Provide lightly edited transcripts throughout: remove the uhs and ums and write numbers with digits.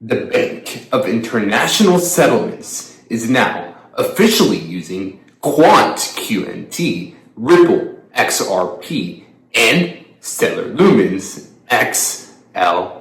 The Bank of International Settlements is now officially using Quant QNT, Ripple XRP, and Stellar XLM.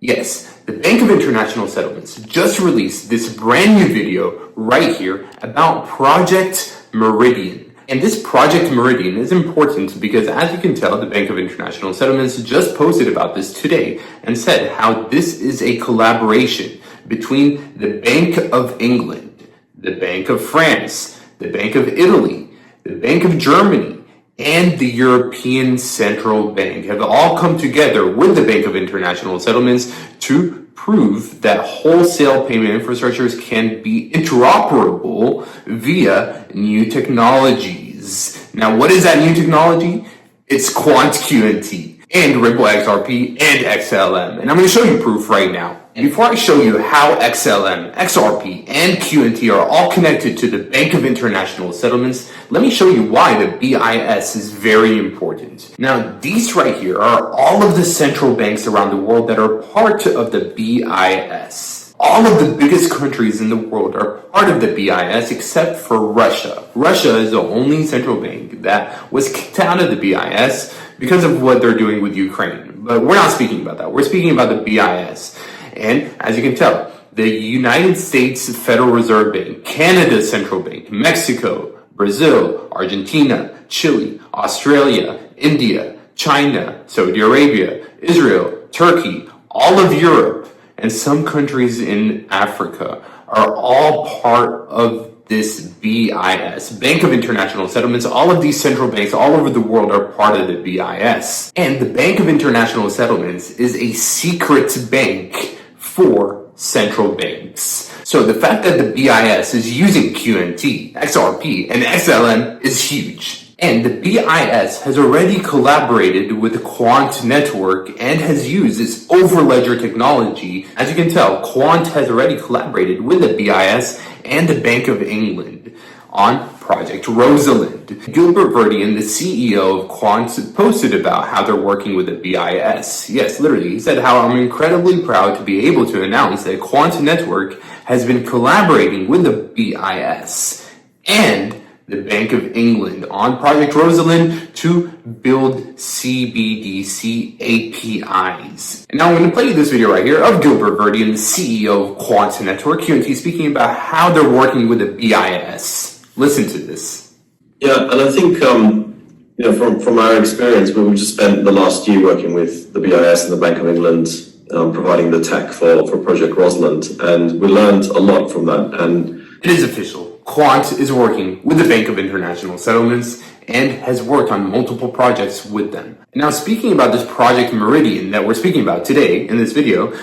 Yes, the Bank of International Settlements just released this brand new video right here about Project Meridian. And this Project Meridian is important because, as you can tell, the Bank of International Settlements just posted about this today and said how this is a collaboration between the Bank of England, the Bank of France, the Bank of Italy, the Bank of Germany, and the European Central Bank have all come together with the Bank of International Settlements to prove that wholesale payment infrastructures can be interoperable via new technologies. Now, what is that new technology? It's Quant QNT and Ripple XRP and XLM. And I'm going to show you proof right now. And before I show you how XLM, XRP, and QNT are all connected to the Bank of International Settlements, let me show you why the BIS is very important. Now, these right here are all of the central banks around the world that are part of the BIS. All of the biggest countries in the world are part of the BIS except for Russia. Russia is the only central bank that was kicked out of the BIS because of what they're doing with Ukraine. But we're not speaking about that. We're speaking about the BIS. And as you can tell, the United States Federal Reserve Bank, Canada's Central Bank, Mexico, Brazil, Argentina, Chile, Australia, India, China, Saudi Arabia, Israel, Turkey, all of Europe, and some countries in Africa are all part of this BIS, Bank of International Settlements. All of these central banks all over the world are part of the BIS. And the Bank of International Settlements is a secret bank for central banks. So the fact that the BIS is using QNT, XRP, and XLM is huge. And the BIS has already collaborated with the Quant network and has used this Overledger technology. As you can tell, Quant has already collaborated with the BIS and the Bank of England on Project Rosalind. Gilbert Verdian, the CEO of Quant, posted about how they're working with the BIS. Yes, literally, he said how I'm incredibly proud to be able to announce that Quant Network has been collaborating with the BIS and the Bank of England on Project Rosalind to build CBDC APIs. And now I'm going to play you this video right here of Gilbert Verdian, the CEO of Quant Network, QNT, speaking about how they're working with the BIS. Listen to this. Yeah, and I think, from our experience, we've just spent the last year working with the BIS and the Bank of England, providing the tech for Project Rosalind, and we learned a lot from that. And it is official. Quant is working with the Bank of International Settlements and has worked on multiple projects with them. Now, speaking about this Project Meridian that we're speaking about today in this video,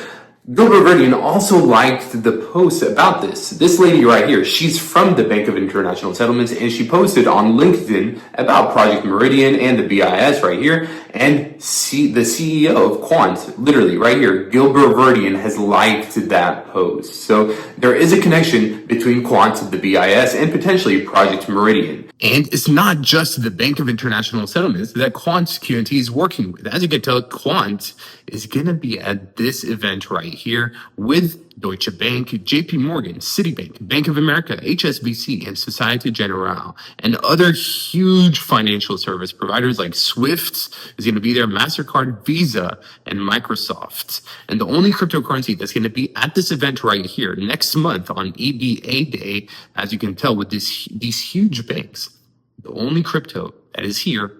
Gilbert Verdian also liked the post about this. This lady right here, she's from the Bank of International Settlements, and she posted on LinkedIn about Project Meridian and the BIS right here, and the CEO of Quant, literally right here, Gilbert Verdian, has liked that post. So there is a connection between Quant, the BIS, and potentially Project Meridian. And it's not just the Bank of International Settlements that Quant QNT is working with. As you can tell, Quant is going to be at this event right here with Deutsche Bank, JP Morgan, Citibank, Bank of America, HSBC, and Societe Generale, and other huge financial service providers like Swift is going to be there, MasterCard, Visa, and Microsoft. And the only cryptocurrency that's going to be at this event right here next month on EBA Day, as you can tell with these huge banks, the only crypto that is here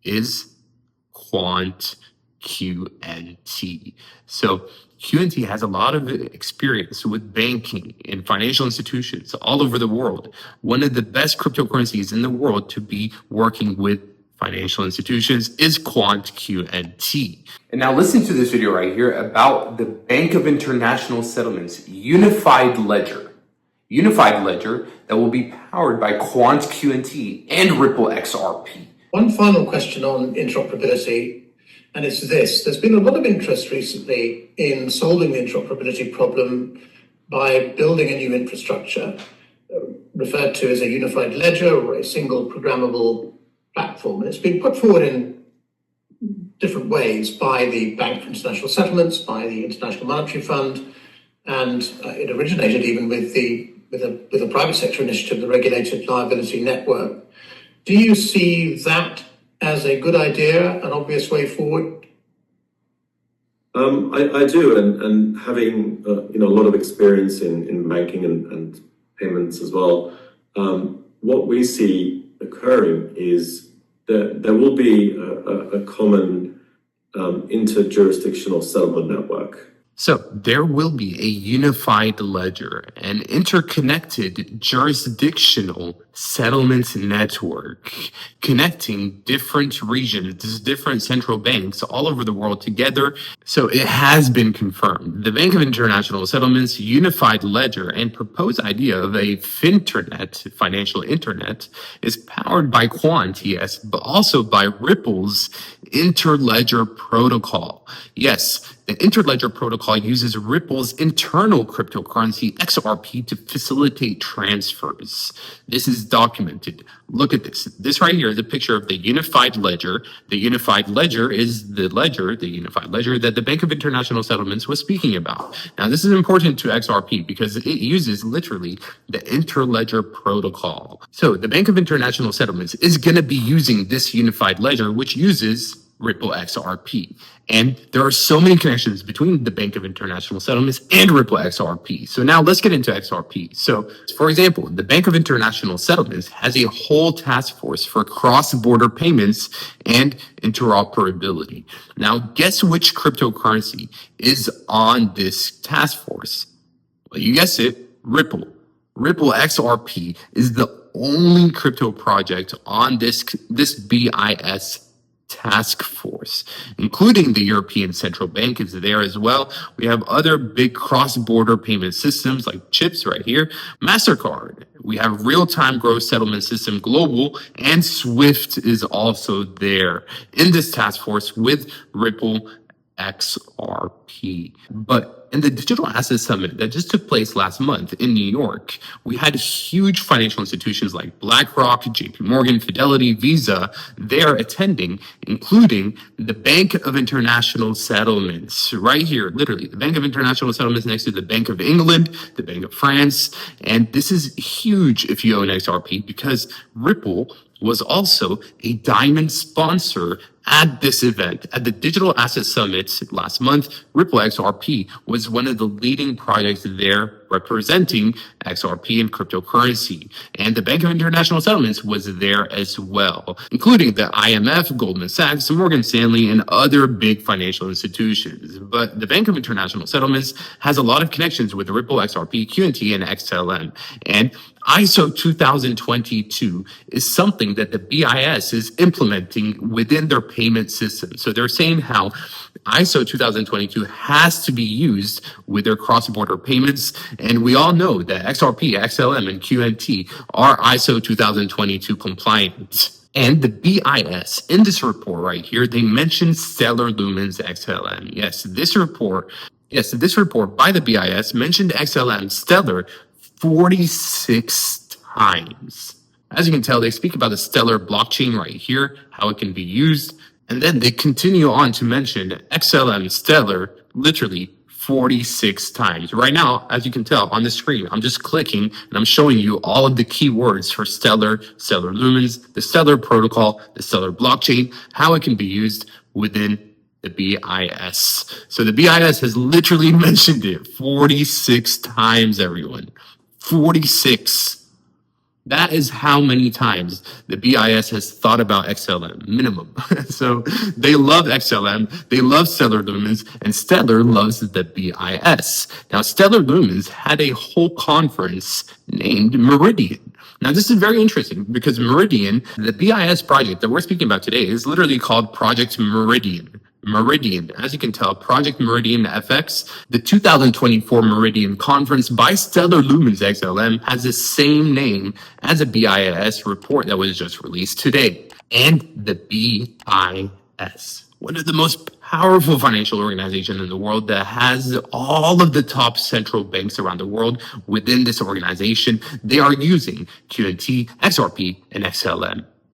is Quant QNT. So QNT has a lot of experience with banking and financial institutions all over the world. One of the best cryptocurrencies in the world to be working with financial institutions is Quant QNT. And now listen to this video right here about the Bank of International Settlements Unified Ledger. Unified Ledger that will be powered by Quant QNT and Ripple XRP. One final question on interoperability, and it's this. There's been a lot of interest recently in solving the interoperability problem by building a new infrastructure, referred to as a unified ledger or a single programmable platform. And it's been put forward in different ways by the Bank for International Settlements, by the International Monetary Fund, and it originated even with a private sector initiative, the Regulated Liability Network. Do you see that as a good idea, an obvious way forward? I do, and having a lot of experience in banking and payments as well, what we see occurring is that there will be a common interjurisdictional settlement network. So there will be a unified ledger, an interconnected jurisdictional settlement network connecting different regions, different central banks all over the world together. So it has been confirmed. The Bank of International Settlements unified ledger and proposed idea of a finternet, financial internet, is powered by Quant, yes, but also by Ripple's Interledger protocol. Yes, the Interledger protocol uses Ripple's internal cryptocurrency XRP to facilitate transfers. This is documented. Look at this. This right here is a picture of the unified ledger. The unified ledger is the unified ledger that the Bank of International Settlements was speaking about. Now, this is important to XRP because it uses literally the Interledger protocol. So the Bank of International Settlements is going to be using this unified ledger, which uses Ripple XRP. And there are so many connections between the Bank of International Settlements and Ripple XRP. So now let's get into XRP. So, for example, the Bank of International Settlements has a whole task force for cross-border payments and interoperability. Now, guess which cryptocurrency is on this task force? Well, you guessed it, Ripple. Ripple XRP is the only crypto project on this BIS task force, including the European Central Bank is there as well. We have other big cross-border payment systems like chips right here, MasterCard. We have real-time gross settlement system global, and SWIFT is also there in this task force with Ripple XRP. But in the Digital Asset Summit that just took place last month in New York, we had huge financial institutions like BlackRock, JP Morgan, Fidelity, Visa there attending, including the Bank of International Settlements. Right here, literally, the Bank of International Settlements next to the Bank of England, the Bank of France. And this is huge if you own XRP because Ripple was also a diamond sponsor at this event. At the Digital Asset Summit last month, Ripple XRP was one of the leading projects there representing XRP and cryptocurrency. And the Bank of International Settlements was there as well, including the IMF, Goldman Sachs, Morgan Stanley, and other big financial institutions. But the Bank of International Settlements has a lot of connections with Ripple XRP, QNT, and XLM. And ISO 2022 is something that the BIS is implementing within their payment system. So they're saying how ISO 2022 has to be used with their cross-border payments. And we all know that XRP, XLM, and QNT are ISO 2022 compliant. And the BIS, in this report right here, they mentioned Stellar XLM. Yes, this report by the BIS mentioned XLM Stellar 46 times. As you can tell, they speak about the Stellar blockchain right here, how it can be used. And then they continue on to mention XLM Stellar literally 46 times. Right now, as you can tell on the screen, I'm just clicking and I'm showing you all of the keywords for Stellar, Stellar Lumens, the Stellar protocol, the Stellar blockchain, how it can be used within the BIS. So the BIS has literally mentioned it 46 times, everyone. 46. That is how many times the BIS has thought about XLM, minimum. So they love XLM, they love Stellar Lumens, and Stellar loves the BIS. Now, Stellar Lumens had a whole conference named Meridian. Now, this is very interesting because Meridian, the BIS project that we're speaking about today, is literally called Project Meridian. Meridian, as you can tell, Project Meridian FX, the 2024 Meridian conference by Stellar Lumens XLM has the same name as a BIS report that was just released today. And the BIS, one of the most powerful financial organizations in the world that has all of the top central banks around the world within this organization, they are using QNT, XRP, and XLM.